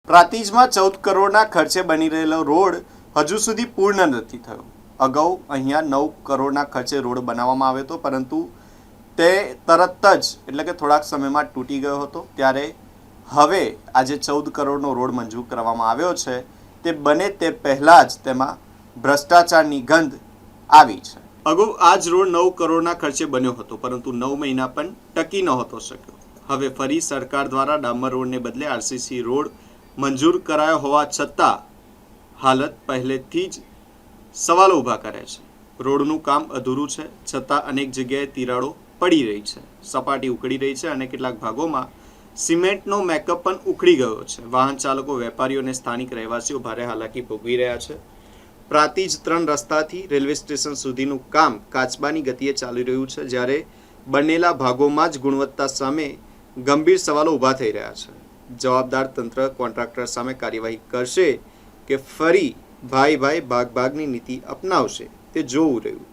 પ્રાંતિજમાં 14 કરોડના ખર્ચે બની રહેલો રોડ હજુ સુધી પૂર્ણ નથી થયો। અગાઉ અહીંયા 9 કરોડના ખર્ચે રોડ બનાવવામાં આવ્યો હતો, પરંતુ તે તરત જ એટલે કે થોડાક સમયમાં તૂટી ગયો હતો। ત્યારે હવે આજે 14 કરોડનો રોડ મંજૂર કરવામાં આવ્યો છે। તે બને તે પહેલાં જ તેમાં ભ્રષ્ટાચારની ગંધ આવી છે। અગાઉ આ જ રોડ 9 કરોડના ખર્ચે બન્યો હતો, પરંતુ 9 મહિના પણ ટકી નહોતો શક્યો। હવે ફરી સરકાર દ્વારા ડામર રોડને બદલે આરસીસી રોડ મંજૂર કરાયો હોવા છતાં હાલત પહેલેથી જ સવાલો ઊભા કરે છે। રોડનું કામ અધૂરું છે, છતાં અનેક જગ્યાએ તિરાડો પડી રહી છે, સપાટી ઉખડી રહી છે અને કેટલાક ભાગોમાં સિમેન્ટનો મેકઅપ પણ ઉખડી ગયો છે। વાહન ચાલકો, વેપારીઓ અને સ્થાનિક રહેવાસીઓ ભારે હાલાકી ભોગવી રહ્યા છે। પ્રાંતિજ 3 રસ્તાથી રેલવે સ્ટેશન સુધીનું કામ કાચબાની ગતિએ ચાલી રહ્યું છે, જ્યારે બનેલા ભાગોમાં જ ગુણવત્તા સામે ગંભીર સવાલો ઊભા થઈ રહ્યા છે। જવાબદાર તંત્ર કોન્ટ્રાક્ટર સામે કાર્યવાહી કરશે કે ફરી ભાઈ ભાઈ ભાગ ભાગની નીતિ અપનાવશે તે જોવું રહ્યું।